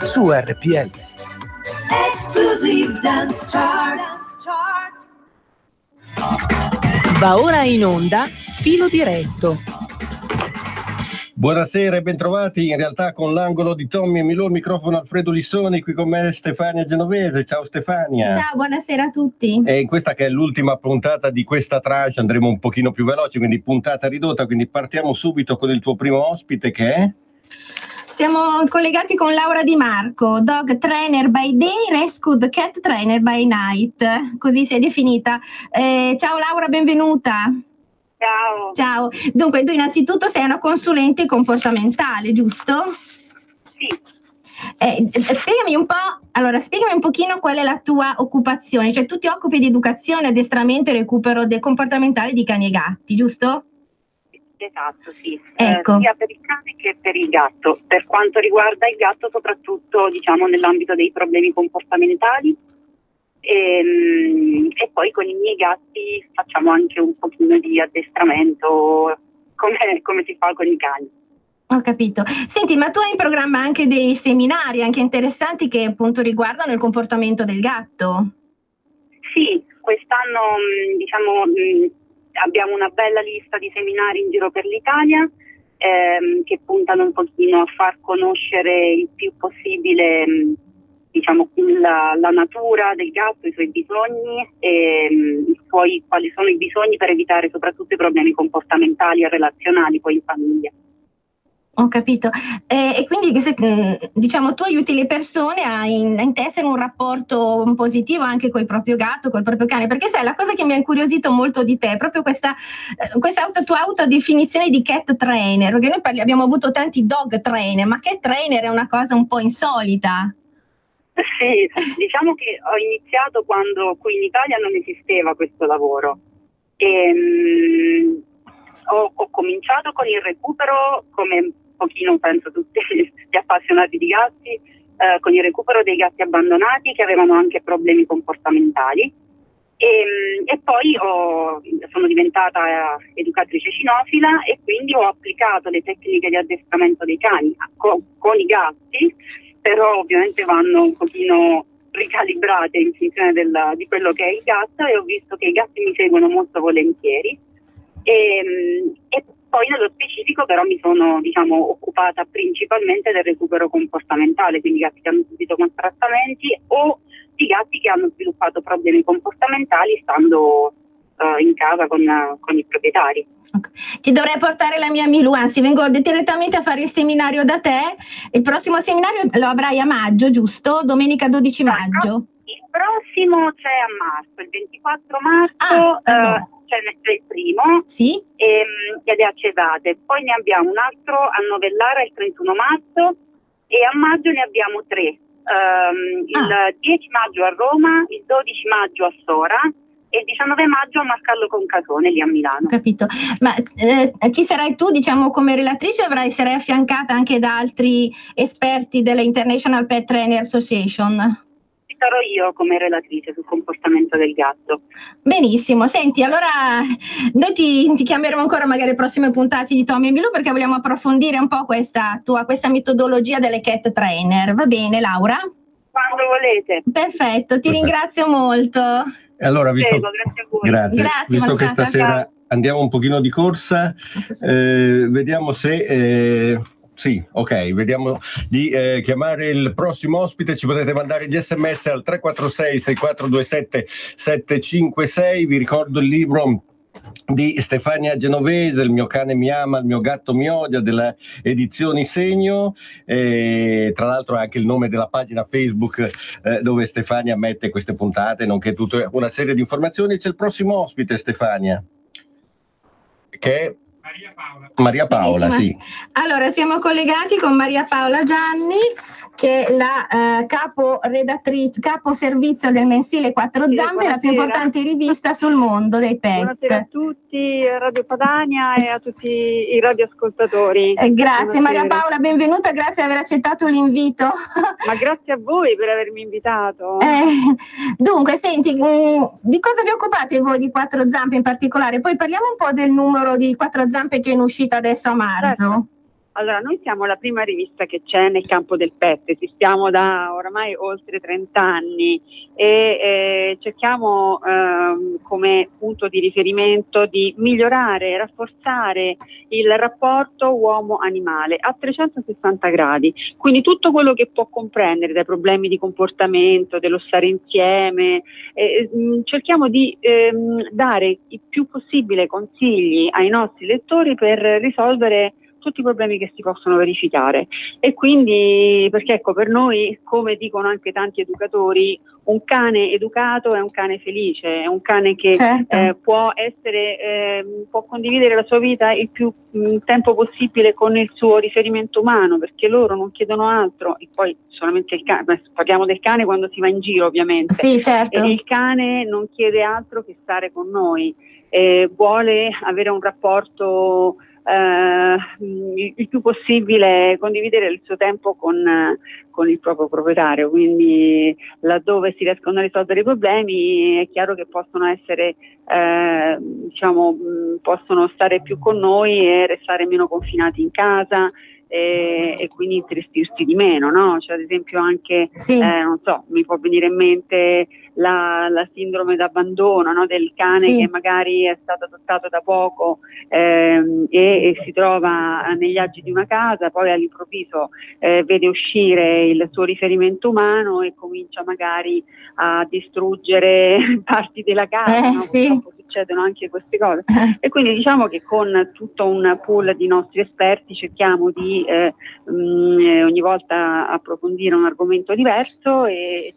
su RPL. Exclusive Dance Chart. Va ora in onda Filo Diretto. Buonasera e bentrovati, in realtà con l'angolo di Tommy Emilò, il microfono Alfredo Lissoni, qui con me Stefania Genovese. Ciao Stefania. Ciao, buonasera a tutti. E in questa che è l'ultima puntata di questa tranche andremo un pochino più veloci, quindi puntata ridotta, quindi partiamo subito con il tuo primo ospite che è? Siamo collegati con Laura Di Marco, dog trainer by day, rescued cat trainer by night, così si è definita. Ciao Laura, benvenuta. Ciao. Ciao. Dunque, tu innanzitutto sei una consulente comportamentale, giusto? Sì. Spiegami un pochino qual è la tua occupazione, cioè tu ti occupi di educazione, addestramento e recupero comportamentale di cani e gatti, giusto? Esatto, sì. Ecco. Sia per il cane che per il gatto. Per quanto riguarda il gatto, soprattutto diciamo nell'ambito dei problemi comportamentali. E poi con i miei gatti facciamo anche un pochino di addestramento come si fa con i cani. Ho capito. Senti, ma tu hai in programma anche dei seminari anche interessanti che appunto riguardano il comportamento del gatto? Sì, quest'anno abbiamo una bella lista di seminari in giro per l'Italia che puntano un pochino a far conoscere il più possibile la natura del gatto, i suoi bisogni e quali sono i bisogni per evitare soprattutto i problemi comportamentali e relazionali poi in famiglia. Ho capito. E quindi tu aiuti le persone a intessere un rapporto positivo anche col proprio gatto, col proprio cane, perché sai, la cosa che mi ha incuriosito molto di te è proprio questa tua autodefinizione di cat trainer, perché noi abbiamo avuto tanti dog trainer, ma cat trainer è una cosa un po' insolita. Sì, diciamo che ho iniziato quando qui in Italia non esisteva questo lavoro e ho cominciato con il recupero, come un pochino penso tutti gli appassionati di gatti, con il recupero dei gatti abbandonati che avevano anche problemi comportamentali e poi sono diventata educatrice cinofila e quindi ho applicato le tecniche di addestramento dei cani con i gatti, però ovviamente vanno un pochino ricalibrate in funzione di quello che è il gatto e ho visto che i gatti mi seguono molto volentieri e poi nello specifico però mi sono occupata principalmente del recupero comportamentale, quindi gatti che hanno subito maltrattamenti o di gatti che hanno sviluppato problemi comportamentali stando in casa con i proprietari. Okay. Ti dovrei portare la mia Milù, anzi vengo direttamente a fare il seminario da te. Il prossimo seminario lo avrai a maggio, giusto? Domenica 12 maggio. Il prossimo c'è a marzo, il 24 marzo c'è il primo, sì? Ed è a Cesate. Poi ne abbiamo un altro a Novellara il 31 marzo e a maggio ne abbiamo 3. Il 10 maggio a Roma, il 12 maggio a Sora e il 19 maggio a Marcallo Concasone, lì a Milano. Capito. Ma ci sarai tu, come relatrice, o sarai affiancata anche da altri esperti della International Pet Trainer Association? Ci sarò io come relatrice sul comportamento del gatto. Benissimo. Senti, allora noi ti chiameremo ancora magari prossime puntate di Tommy e Milù perché vogliamo approfondire un po' questa metodologia delle cat trainer. Va bene, Laura? Quando volete. Perfetto, ti ringrazio molto. Allora, grazie a voi. Grazie. Visto che stasera andiamo un pochino di corsa, vediamo se vediamo di chiamare il prossimo ospite. Ci potete mandare gli sms al 346 6427 756. Vi ricordo il libro di Stefania Genovese, Il mio cane mi ama, il mio gatto mi odia, della edizioni Segno, tra l'altro anche il nome della pagina Facebook dove Stefania mette queste puntate, nonché tutta una serie di informazioni. C'è il prossimo ospite, Stefania, che è Maria Paola, sì. Allora, siamo collegati con Maria Paola Gianni, che è la capo servizio del mensile Quattro Zampe, la più importante rivista sul mondo dei pet. Buonasera a tutti, Radio Padania e a tutti i radioascoltatori. Grazie. Buonasera. Maria Paola, benvenuta, grazie di aver accettato l'invito. Ma grazie a voi per avermi invitato. Dunque, senti, di cosa vi occupate voi di Quattro Zampe in particolare? Poi parliamo un po' del numero di Quattro Zampe che è in uscita adesso a marzo. Allora, noi siamo la prima rivista che c'è nel campo del pet, esistiamo da oramai oltre 30 anni e cerchiamo come punto di riferimento di migliorare, rafforzare il rapporto uomo-animale a 360 gradi, quindi tutto quello che può comprendere dai problemi di comportamento, dello stare insieme, cerchiamo di dare il più possibile consigli ai nostri lettori per risolvere tutti i problemi che si possono verificare. E quindi, perché ecco, per noi, come dicono anche tanti educatori, un cane educato è un cane felice, è un cane che può condividere la sua vita il più tempo possibile con il suo riferimento umano, perché loro non chiedono altro, e poi solamente il cane, parliamo del cane quando si va in giro ovviamente, sì, certo. E il cane non chiede altro che stare con noi, vuole avere un rapporto il più possibile, condividere il suo tempo con il proprio proprietario, quindi laddove si riescono a risolvere i problemi è chiaro che possono essere possono stare più con noi e restare meno confinati in casa e quindi intristirsi di meno, no? Cioè, ad esempio anche non so, mi può venire in mente la sindrome d'abbandono, no? Del cane che magari è stato adottato da poco e si trova negli agi di una casa, poi all'improvviso vede uscire il suo riferimento umano e comincia magari a distruggere parti della casa, no? Purtroppo succedono anche queste cose e quindi diciamo che con tutto un pool di nostri esperti cerchiamo di ogni volta approfondire un argomento diverso e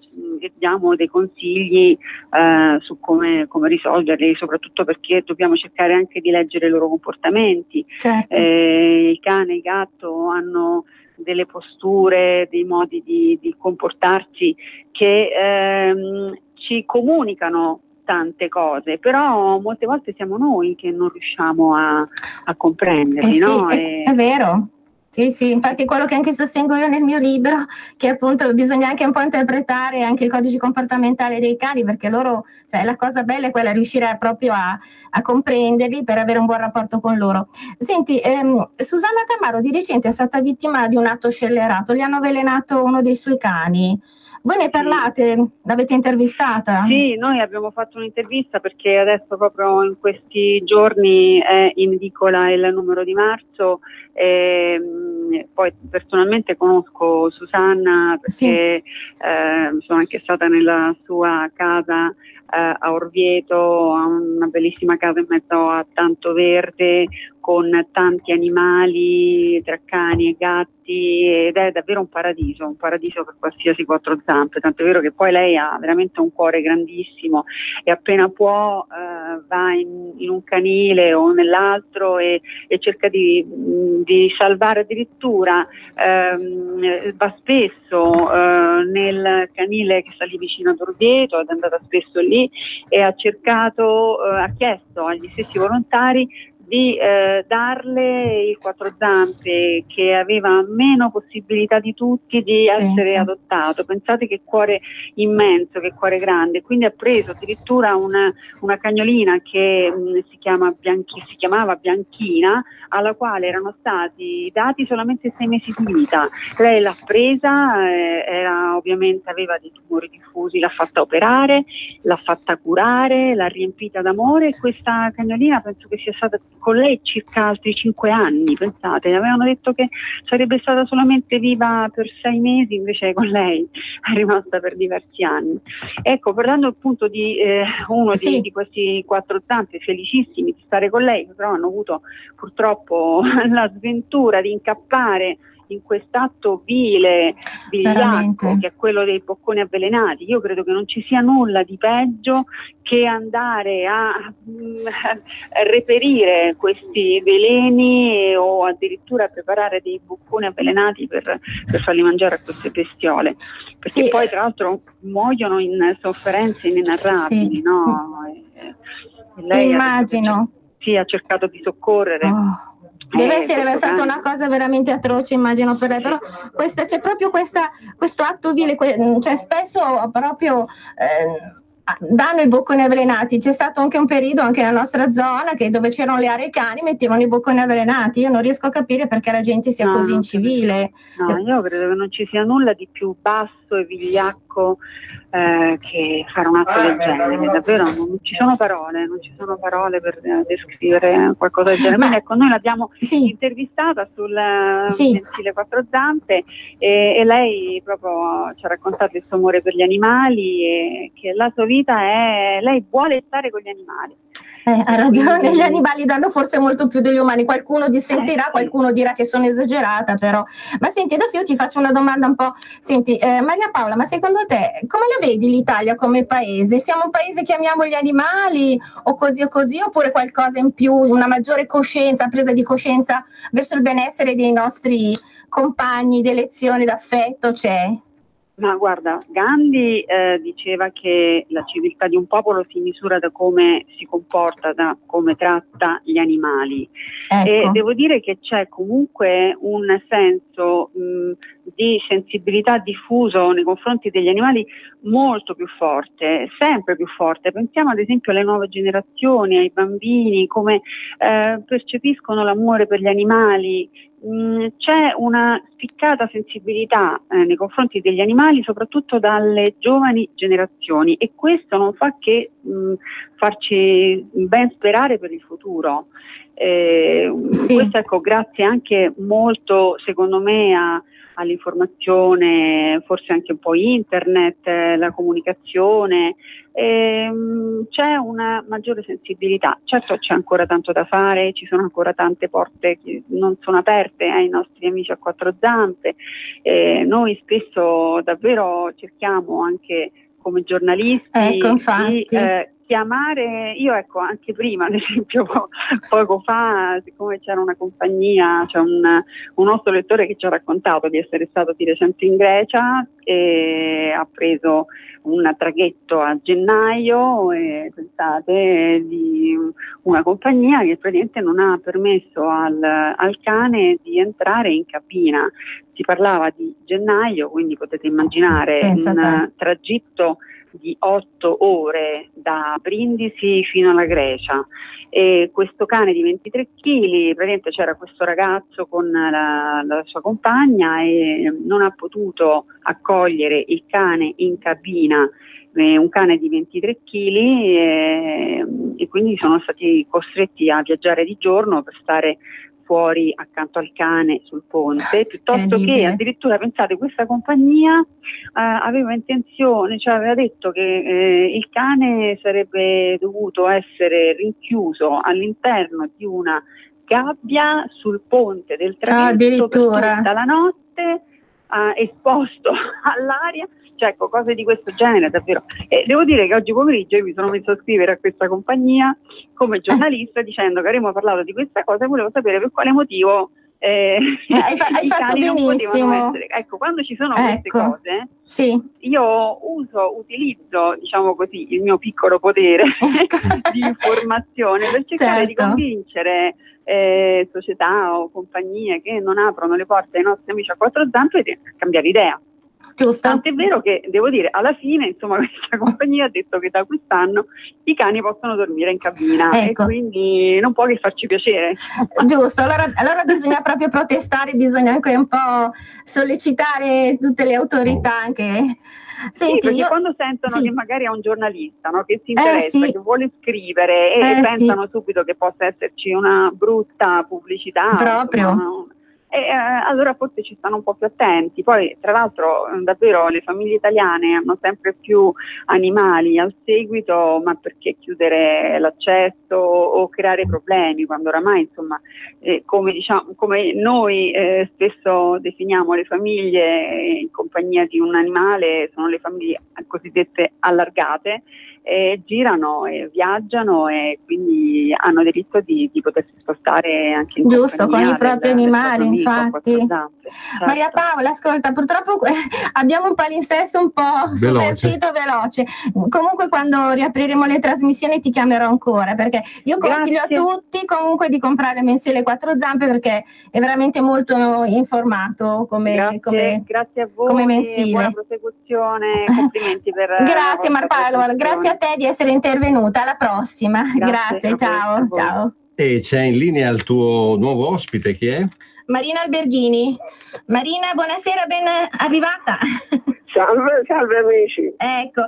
diamo dei consigli su come risolverli, soprattutto perché dobbiamo cercare anche di leggere i loro comportamenti. Certo. Il cane e il gatto hanno delle posture, dei modi di comportarsi che ci comunicano tante cose, però molte volte siamo noi che non riusciamo a comprenderli, no? È vero. Sì, infatti quello che anche sostengo io nel mio libro, che appunto bisogna anche un po' interpretare anche il codice comportamentale dei cani, perché loro, cioè la cosa bella è quella di riuscire proprio a comprenderli per avere un buon rapporto con loro. Senti, Susanna Tamaro di recente è stata vittima di un atto scellerato, gli hanno avvelenato uno dei suoi cani. Voi ne parlate? L'avete intervistata? Sì, noi abbiamo fatto un'intervista perché adesso proprio in questi giorni è in edicola il numero di marzo. Poi personalmente conosco Susanna perché sono anche stata nella sua casa a Orvieto, ha una bellissima casa in mezzo a tanto verde con tanti animali tra cani e gatti ed è davvero un paradiso per qualsiasi quattro zampe, tanto è vero che poi lei ha veramente un cuore grandissimo e appena può va in un canile o nell'altro e cerca di salvare addirittura, va spesso nel canile che sta lì vicino ad Orvieto, è andata spesso lì e ha chiesto agli stessi volontari di darle il quattro zampe che aveva meno possibilità di tutti di essere adottato. Pensate che cuore immenso, che cuore grande. Quindi ha preso addirittura una cagnolina che si chiamava Bianchina, alla quale erano stati dati solamente 6 mesi di vita. Lei l'ha presa, ovviamente aveva dei tumori diffusi, l'ha fatta operare, l'ha fatta curare, l'ha riempita d'amore e questa cagnolina penso che sia stata con lei circa altri 5 anni, pensate, avevano detto che sarebbe stata solamente viva per 6 mesi, invece con lei è rimasta per diversi anni. Ecco, parlando appunto di uno di questi quattro zampe, felicissimi di stare con lei, però hanno avuto purtroppo la sventura di incappare in quest'atto vile, vigliacco, che è quello dei bocconi avvelenati. Io credo che non ci sia nulla di peggio che andare a reperire questi veleni o addirittura preparare dei bocconi avvelenati per farli mangiare a queste bestiole, perché poi tra l'altro muoiono in sofferenze inenarrabili, no? E lei immagino. Ha cercato di soccorrere. Deve stata una cosa veramente atroce, immagino, per lei, però c'è proprio questo atto vile, cioè spesso proprio danno i bocconi avvelenati. C'è stato anche un periodo anche nella nostra zona che dove c'erano le aree cani mettevano i bocconi avvelenati. Io non riesco a capire perché la gente sia così incivile. No, io credo che non ci sia nulla di più basso e vigliacco che fare un atto del genere. Davvero non ci sono parole per descrivere qualcosa del genere. Quindi ecco, noi l'abbiamo intervistata sul mensile Quattro Zampe e lei proprio ci ha raccontato il suo amore per gli animali e che la sua vita è, lei vuole stare con gli animali. Ha ragione, gli animali danno forse molto più degli umani, qualcuno dissentirà, qualcuno dirà che sono esagerata, però. Ma senti, adesso io ti faccio una domanda un po', senti, Maria Paola, ma secondo te come la vedi l'Italia come paese? Siamo un paese che amiamo gli animali o così, oppure qualcosa in più, una maggiore coscienza, presa di coscienza verso il benessere dei nostri compagni d'elezione, d'affetto c'è? Ma guarda, Gandhi diceva che la civiltà di un popolo si misura da come si comporta, da come tratta gli animali. Ecco. E devo dire che c'è comunque un senso di sensibilità diffuso nei confronti degli animali molto più forte, sempre più forte. Pensiamo ad esempio alle nuove generazioni, ai bambini, come percepiscono l'amore per gli animali. C'è una spiccata sensibilità nei confronti degli animali, soprattutto dalle giovani generazioni, e questo non fa che farci ben sperare per il futuro. Questo, ecco, grazie anche molto, secondo me, all'informazione, forse anche un po' internet, la comunicazione, c'è una maggiore sensibilità. Certo, c'è ancora tanto da fare, ci sono ancora tante porte che non sono aperte ai nostri amici a quattro zampe. Noi spesso davvero cerchiamo anche come giornalisti di chiamare, io ecco anche prima ad esempio poco fa, siccome c'era una compagnia, c'è un nostro lettore che ci ha raccontato di essere stato di recente in Grecia e ha preso un traghetto a gennaio, e pensate, di una compagnia che praticamente non ha permesso al cane di entrare in cabina. Si parlava di gennaio, quindi potete immaginare un tragitto di 8 ore da Brindisi fino alla Grecia, e questo cane di 23 kg, praticamente c'era questo ragazzo con la sua compagna e non ha potuto accogliere il cane in cabina, un cane di 23 kg, e quindi sono stati costretti a viaggiare di giorno per stare fuori accanto al cane sul ponte, piuttosto che addirittura, pensate, questa compagnia aveva intenzione, cioè aveva detto che il cane sarebbe dovuto essere rinchiuso all'interno di una gabbia sul ponte del traghetto per tutta la notte, esposto all'aria. Cioè, ecco, cose di questo genere davvero. E devo dire che oggi pomeriggio io mi sono messo a scrivere a questa compagnia come giornalista dicendo che avremmo parlato di questa cosa e volevo sapere per quale motivo hai fatto benissimo. Essere. Ecco, quando ci sono queste cose, io utilizzo, diciamo così, il mio piccolo potere di informazione per cercare di convincere società o compagnie che non aprono le porte ai nostri amici a quattro zampe di cambiare idea. Giusto. Tant'è vero che devo dire, alla fine, insomma, questa compagnia ha detto che da quest'anno i cani possono dormire in cabina, e quindi non può che farci piacere. Giusto, allora bisogna proprio protestare, bisogna anche un po' sollecitare tutte le autorità anche. Senti, perché quando sentono che magari è un giornalista, no, che si interessa, che vuole scrivere e pensano subito che possa esserci una brutta pubblicità. Proprio. Insomma, allora forse ci stanno un po' più attenti. Poi tra l'altro davvero le famiglie italiane hanno sempre più animali al seguito, ma perché chiudere l'accesso o creare problemi, quando oramai, insomma, come noi spesso definiamo le famiglie in compagnia di un animale, sono le famiglie cosiddette allargate, girano e viaggiano e quindi hanno diritto di potersi spostare anche in giusto, con i propri animali, amico, infatti. Certo. Maria Paola, ascolta, purtroppo abbiamo un palinsesto un po' sovvertito veloce. Comunque quando riapriremo le trasmissioni ti chiamerò ancora, perché io consiglio a tutti comunque di comprare il mensile Quattro Zampe, perché è veramente molto informato come grazie a voi, come mensile. Buona prosecuzione, complimenti per grazie Maria Paola, grazie a a te di essere intervenuta, alla prossima. Grazie, ciao, ciao. E c'è in linea il tuo nuovo ospite, chi è? Marina Alberghini. Marina, buonasera, ben arrivata. Salve, salve amici. Ecco,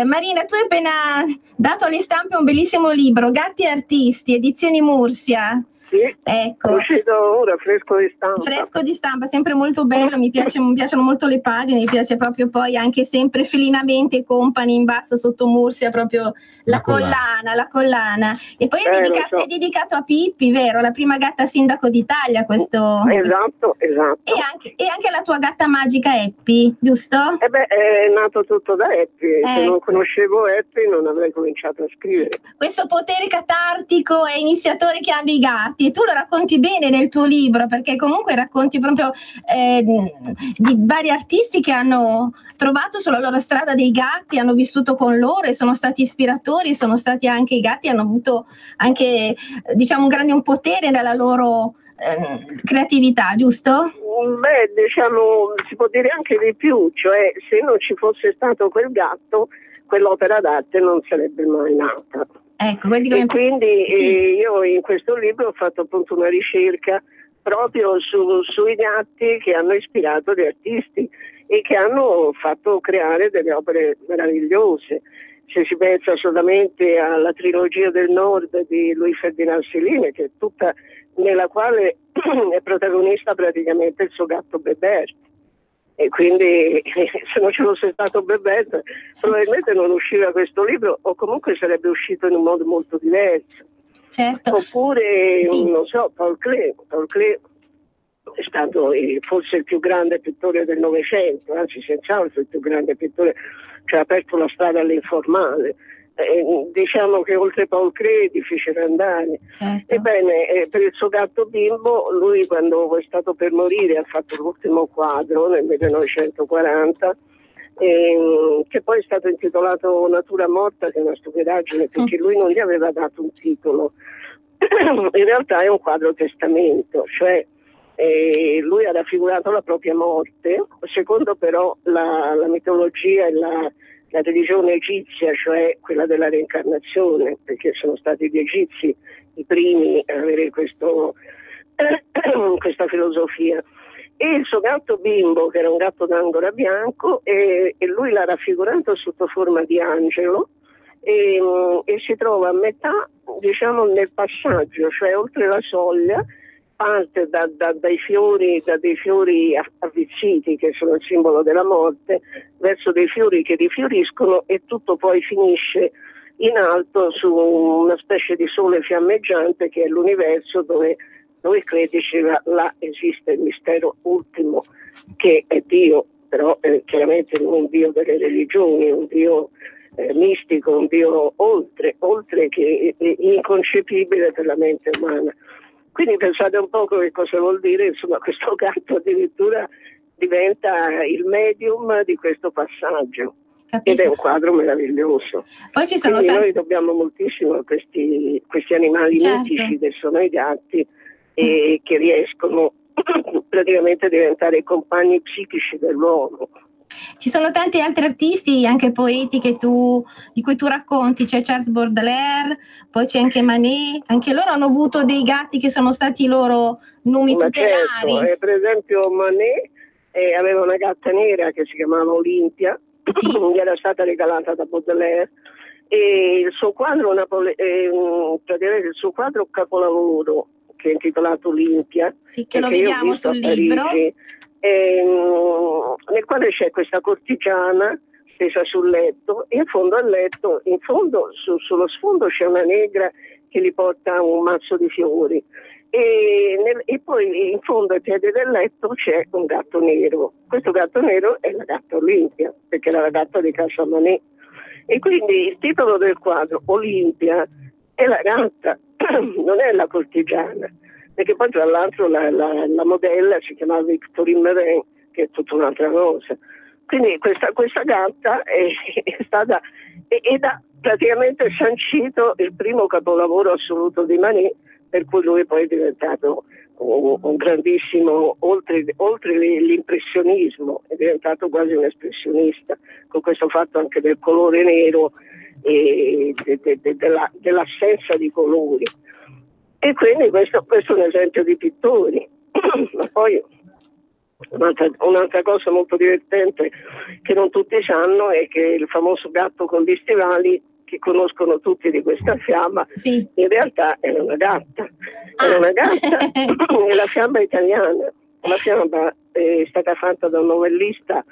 Marina, tu hai appena dato alle stampe un bellissimo libro, Gatti Artisti, edizioni Mursia. Sì, ecco. È uscito ora, fresco di stampa. Fresco di stampa, sempre molto bello, mi piacciono molto le pagine, mi piace proprio poi anche sempre Felinamente Company in basso sotto Mursia, proprio la collana. E poi è dedicato a Pippi, vero? La prima gatta sindaco d'Italia, questo. Esatto. E anche la tua gatta magica Eppi, giusto? È nato tutto da Eppi, se non conoscevo Eppi non avrei cominciato a scrivere. Questo potere catartico e iniziatore che hanno i gatti, e tu lo racconti bene nel tuo libro, perché comunque racconti proprio di vari artisti che hanno trovato sulla loro strada dei gatti, hanno vissuto con loro e sono stati ispiratori, sono stati anche i gatti, hanno avuto anche diciamo un potere nella loro creatività, giusto? Diciamo, si può dire anche di più, cioè se non ci fosse stato quel gatto, quell'opera d'arte non sarebbe mai nata. Ecco, e quindi io in questo libro ho fatto appunto una ricerca proprio sui gatti che hanno ispirato gli artisti e che hanno fatto creare delle opere meravigliose. Se si pensa solamente alla trilogia del Nord di Louis Ferdinand Céline, che è tutta nella quale è protagonista praticamente il suo gatto Bébert. E quindi se non ci fosse stato Bébert probabilmente non usciva questo libro, o comunque sarebbe uscito in un modo molto diverso. Certo. Oppure, non so, Paul Klee è stato forse il più grande pittore del Novecento, anzi senz'altro il più grande pittore, che ha aperto la strada all'informale. Diciamo che oltre Paul Klee è difficile andare. Certo. Ebbene, per il suo gatto Bimbo, lui quando è stato per morire ha fatto l'ultimo quadro nel 1940, che poi è stato intitolato Natura morta, che è una stupidaggine perché lui non gli aveva dato un titolo. In realtà è un quadro testamento, cioè lui ha raffigurato la propria morte, secondo però la mitologia e la religione egizia, cioè quella della reincarnazione, perché sono stati gli egizi i primi a avere questa filosofia. E il suo gatto Bimbo, che era un gatto d'angora bianco, e lui l'ha raffigurato sotto forma di angelo, e si trova a metà, diciamo, nel passaggio, cioè oltre la soglia, parte dai fiori avvizziti, che sono il simbolo della morte, verso dei fiori che rifioriscono, e tutto poi finisce in alto su una specie di sole fiammeggiante che è l'universo, dove noi credici là esiste il mistero ultimo, che è Dio, però chiaramente non un Dio delle religioni, un Dio mistico, un Dio oltre che inconcepibile per la mente umana. Quindi pensate un po' che cosa vuol dire, insomma, questo gatto addirittura diventa il medium di questo passaggio. Capisco. Ed è un quadro meraviglioso. Poi ci sono noi dobbiamo moltissimo a questi animali mitici che sono i gatti, e che riescono praticamente a diventare i compagni psichici dell'uomo. Ci sono tanti altri artisti, anche poeti, di cui tu racconti, c'è Charles Baudelaire, poi c'è anche Manet, anche loro hanno avuto dei gatti che sono stati i loro numi tutelari. Certo, per esempio Manet aveva una gatta nera che si chiamava Olimpia, gli era stata regalata da Baudelaire, e il suo quadro praticamente il suo quadro capolavoro, che è intitolato Olimpia, che lo vediamo sul libro, nel quale c'è questa cortigiana stesa sul letto, e in fondo al letto, sullo sfondo c'è una negra che gli porta un mazzo di fiori, e poi in fondo ai piedi del letto c'è un gatto nero. Questo gatto nero è la gatta Olimpia, perché era la gatta di casa Manet, e quindi il titolo del quadro, Olimpia, è la gatta, non è la cortigiana, perché poi tra l'altro la modella si chiamava Victorine Merin, che è tutta un'altra cosa. Quindi questa gatta è stata, ed ha praticamente sancito il primo capolavoro assoluto di Manet, per cui lui poi è diventato un grandissimo, oltre l'impressionismo, è diventato quasi un espressionista, con questo fatto anche del colore nero e dell'assenza di colori. E quindi questo è un esempio di pittori. Ma poi un'altra cosa molto divertente che non tutti sanno è che il famoso gatto con gli stivali, che conoscono tutti di questa fiaba, sì, in realtà era una gatta. Era una gatta, è la fiaba italiana. La fiaba è stata fatta da un novellista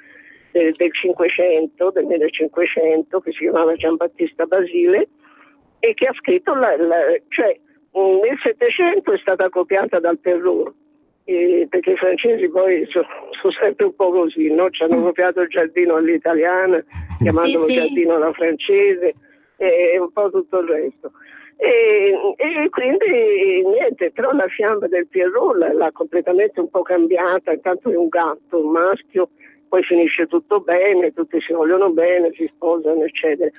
del 1500, che si chiamava Giambattista Basile, e che ha scritto cioè nel Settecento è stata copiata dal Perrault, perché i francesi poi sono sempre un po' così, no? Ci hanno copiato il giardino all'italiana, chiamandolo giardino alla francese, e un po' tutto il resto. E quindi niente, però la fiaba del Perrault l'ha completamente un po' cambiata. Intanto è un gatto, un maschio, poi finisce tutto bene, tutti si vogliono bene, si sposano, eccetera.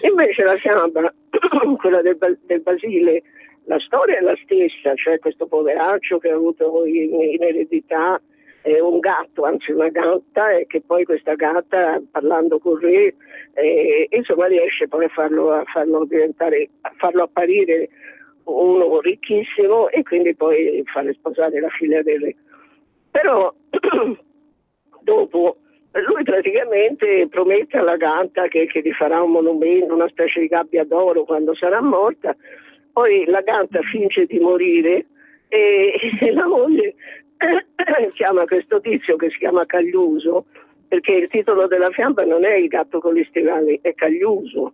Invece la fiaba, quella del Basile, la storia è la stessa, cioè questo poveraccio che ha avuto in eredità un gatto, anzi una gatta, e che poi questa gatta, parlando con re, insomma riesce poi a farlo apparire uno ricchissimo, e quindi poi fare sposare la figlia del re. Però dopo lui praticamente promette alla gatta che gli farà un monumento, una specie di gabbia d'oro quando sarà morta. Poi la gatta finge di morire e la moglie chiama questo tizio che si chiama Cagliuso, perché il titolo della fiaba non è Il gatto con gli stivali, è Cagliuso.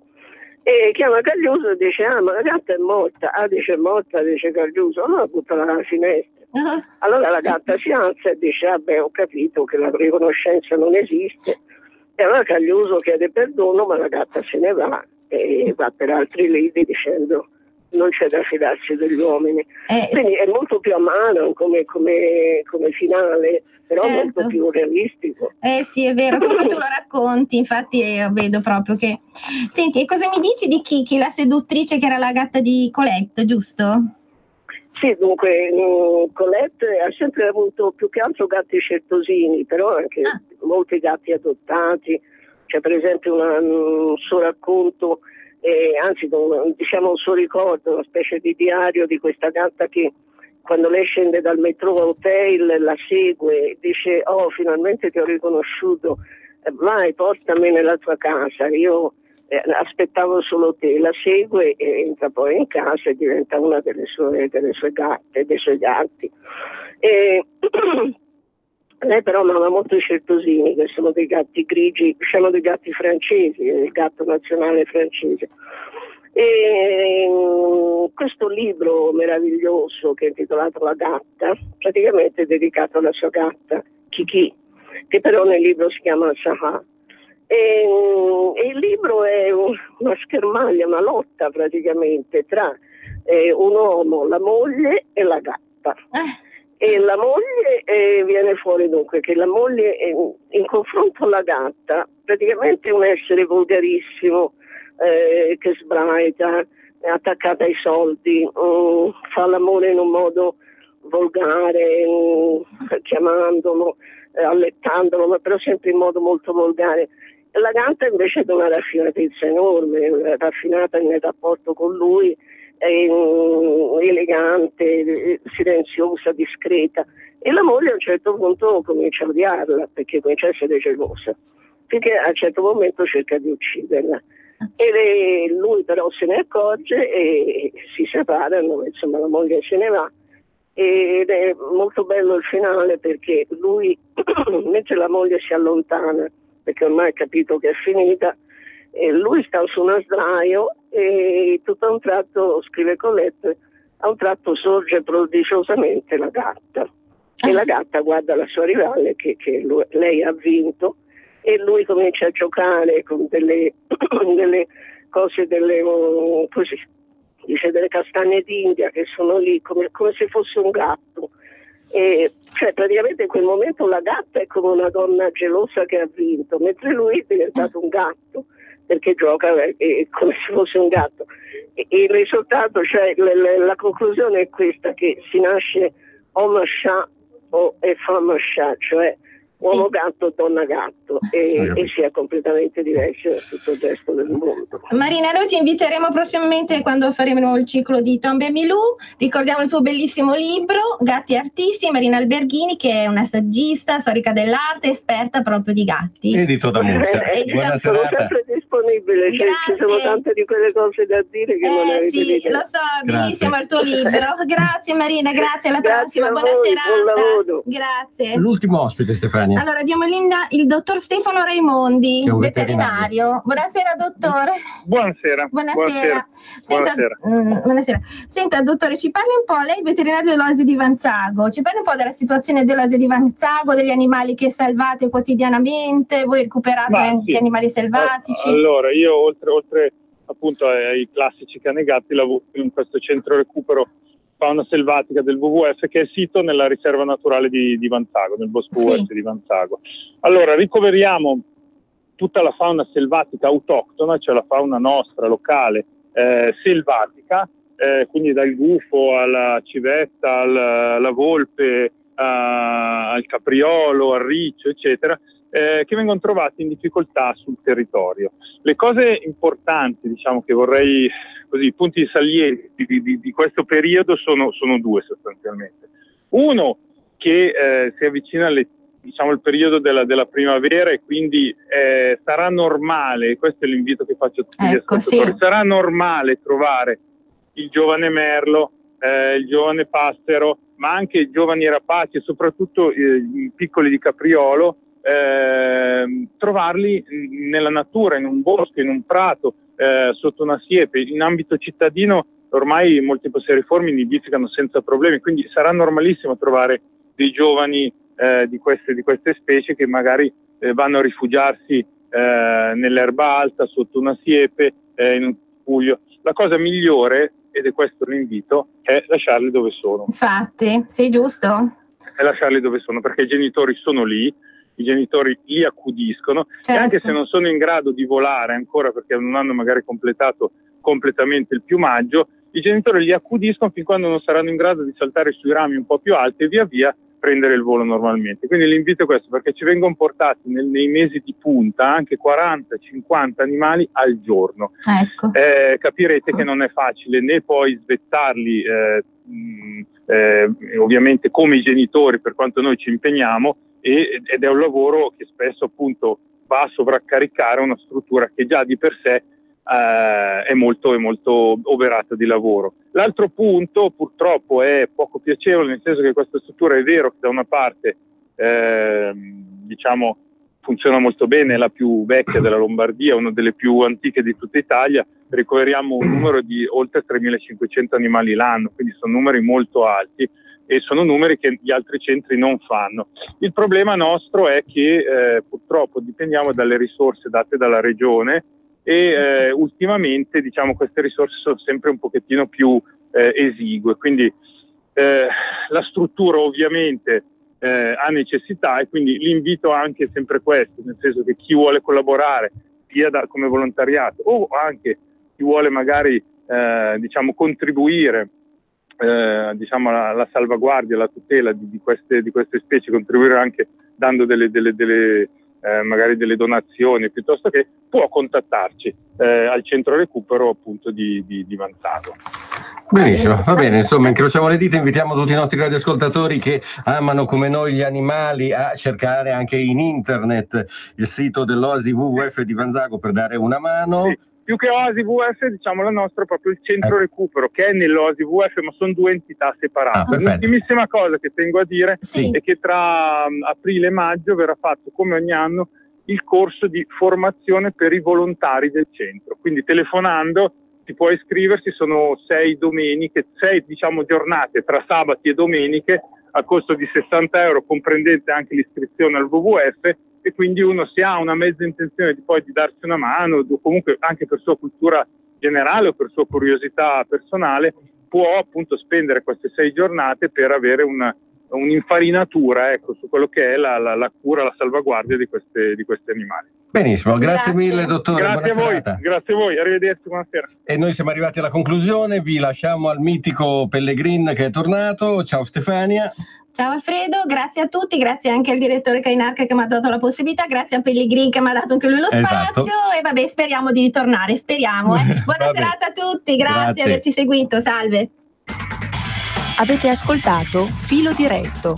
E chiama Cagliuso e dice: ah, ma la gatta è morta. Ah, dice: è morta, dice Cagliuso, allora buttala dalla finestra. Allora la gatta si alza e dice: vabbè, ho capito che la riconoscenza non esiste. E allora Cagliuso chiede perdono, ma la gatta se ne va e va per altri lidi dicendo: non c'è da fidarsi degli uomini. Quindi è molto più amaro come finale, però certo, molto più realistico. Sì, è vero, come tu lo racconti, infatti vedo proprio che... Senti, e cosa mi dici di Kiki, la seduttrice che era la gatta di Colette, giusto? Sì, dunque Colette ha sempre avuto più che altro gatti certosini, però anche molti gatti adottati. C'è per esempio un suo racconto, anzi diciamo un suo ricordo, una specie di diario di questa gatta che quando lei scende dal metro hotel la segue, dice: oh, finalmente ti ho riconosciuto, vai, portami nella tua casa, io aspettavo solo te. La segue e entra poi in casa e diventa una delle sue gatte, dei suoi gatti. Lei però amava molto i certosini, che sono dei gatti grigi, diciamo dei gatti francesi, il gatto nazionale francese. E questo libro meraviglioso che è intitolato La gatta, praticamente è dedicato alla sua gatta Kiki, che però nel libro si chiama Sahar. E il libro è una schermaglia, una lotta praticamente tra un uomo, la moglie e la gatta. E la moglie viene fuori dunque che la moglie in confronto alla gatta praticamente è un essere volgarissimo, che sbraita, è attaccata ai soldi, fa l'amore in un modo volgare, chiamandolo, allettandolo, ma però sempre in modo molto volgare. La gatta invece è una raffinatezza enorme, raffinata nel rapporto con lui, elegante, silenziosa, discreta, e la moglie a un certo punto comincia a odiarla perché comincia a essere gelosa, finché a un certo momento cerca di ucciderla, e lui però se ne accorge e si separano, insomma la moglie se ne va, ed è molto bello il finale perché lui mentre la moglie si allontana perché ormai ha capito che è finita, lui sta su una sdraio e tutto a un tratto, scrive Colette, a un tratto sorge prodigiosamente la gatta, e la gatta guarda la sua rivale che lei ha vinto, e lui comincia a giocare con delle cose, così, dice, delle castagne d'India che sono lì come se fosse un gatto. Cioè praticamente in quel momento la gatta è come una donna gelosa che ha vinto, mentre lui è diventato un gatto perché gioca come se fosse un gatto. E il risultato, cioè la conclusione è questa, che si nasce homme chat e femme chat, cioè uomo gatto, donna gatto, e sia completamente diverso da tutto il resto del mondo. Marina, noi ti inviteremo prossimamente quando faremo il ciclo di Tombe e Milù. Ricordiamo il tuo bellissimo libro Gatti Artisti, Marina Alberghini, che è una saggista, storica dell'arte, esperta proprio di gatti. Edito da Murcia. Buona Sono serata. sempre disponibile, cioè, ci sono tante di quelle cose da dire che non avete sì, idea. lo so, bellissimo il tuo libro. Grazie Marina, grazie, alla Grazie prossima, a buona voi, serata. buon lavoro. Grazie. L'ultimo ospite, Stefania. Allora abbiamo il dottor Stefano Raimondi, Che è un veterinario. Buonasera dottore. Buonasera. Buonasera. Senta, Buonasera. buonasera. Senta dottore, ci parli un po', lei è il veterinario dell'Oasi di Vanzago, ci parli un po' della situazione dell'Oasi di Vanzago, degli animali che salvate quotidianamente, voi recuperate anche animali selvatici? Allora, io oltre appunto ai classici cani e gatti lavoro in questo centro recupero fauna selvatica del WWF, che è sito nella riserva naturale di Vanzago, nel bosco WWF di Vanzago. Allora, ricoveriamo tutta la fauna selvatica autoctona, cioè la fauna nostra, locale, selvatica, quindi dal gufo alla civetta, alla volpe, al capriolo, al riccio, eccetera, che vengono trovati in difficoltà sul territorio. Le cose importanti, diciamo, che vorrei, così, i punti salienti di questo periodo sono due sostanzialmente. Uno, che si avvicina diciamo, il periodo della primavera, e quindi sarà normale, questo è l'invito che faccio a tutti gli ascoltatori, sarà normale trovare il giovane merlo, il giovane passero, ma anche i giovani rapaci e soprattutto i piccoli di capriolo, trovarli nella natura, in un bosco, in un prato, sotto una siepe. In ambito cittadino ormai molti passeriformi nidificano senza problemi, quindi sarà normalissimo trovare dei giovani di queste specie che magari vanno a rifugiarsi nell'erba alta, sotto una siepe, in un buio. La cosa migliore, ed è questo l'invito, è lasciarli dove sono. Infatti, sì, giusto? È lasciarli dove sono, perché i genitori sono lì, i genitori li accudiscono, e anche se non sono in grado di volare ancora perché non hanno magari completato completamente il piumaggio, i genitori li accudiscono fin quando non saranno in grado di saltare sui rami un po' più alti e via via prendere il volo normalmente. Quindi l'invito è questo, perché ci vengono portati nei mesi di punta anche 40-50 animali al giorno. Ecco. Capirete che non è facile né poi svettarli, ovviamente come i genitori, per quanto noi ci impegniamo, ed è un lavoro che spesso appunto va a sovraccaricare una struttura che già di per sé è molto oberata di lavoro. L'altro punto purtroppo è poco piacevole, nel senso che questa struttura è vero che da una parte diciamo funziona molto bene, è la più vecchia della Lombardia, una delle più antiche di tutta Italia, ricoveriamo un numero di oltre 3.500 animali l'anno, quindi sono numeri molto alti e sono numeri che gli altri centri non fanno. Il problema nostro è che purtroppo dipendiamo dalle risorse date dalla regione e ultimamente, diciamo, queste risorse sono sempre un pochettino più esigue, quindi la struttura ovviamente ha necessità, e quindi l'invito anche sempre questo, nel senso che chi vuole collaborare sia come volontariato o anche chi vuole magari diciamo contribuire diciamo alla salvaguardia, alla tutela di queste specie, contribuire anche dando magari delle donazioni, piuttosto che può contattarci al centro recupero appunto di Vanzago. Benissimo, va bene, insomma incrociamo le dita, invitiamo tutti i nostri radioascoltatori che amano come noi gli animali a cercare anche in internet il sito dell'Oasi WWF di Vanzago per dare una mano. Sì. Più che Oasi WWF, diciamo la nostra è proprio il centro recupero, che è nell'Oasi WWF, ma sono due entità separate. L'ultimissima cosa che tengo a dire è che tra aprile e maggio verrà fatto, come ogni anno, il corso di formazione per i volontari del centro. Quindi telefonando si può iscriversi, sono 6 domeniche, 6 diciamo giornate tra sabati e domeniche a costo di 60 euro, comprendente anche l'iscrizione al WWF, e quindi uno, se ha una mezza intenzione di darsi una mano, o comunque anche per sua cultura generale o per sua curiosità personale, può appunto spendere queste 6 giornate per avere un'infarinatura, ecco, su quello che è la cura, la salvaguardia di questi animali. Benissimo, grazie mille dottore. Grazie a voi, grazie a voi, arrivederci, buonasera. E noi siamo arrivati alla conclusione, vi lasciamo al mitico Pellegrin che è tornato. Ciao Stefania. Ciao Alfredo, grazie a tutti, grazie anche al direttore Cainarca che mi ha dato la possibilità, grazie a Pellegrin che mi ha dato anche lui lo spazio, e vabbè, speriamo di ritornare, speriamo. Buona serata a tutti, grazie di averci seguito, salve. Avete ascoltato Filo Diretto,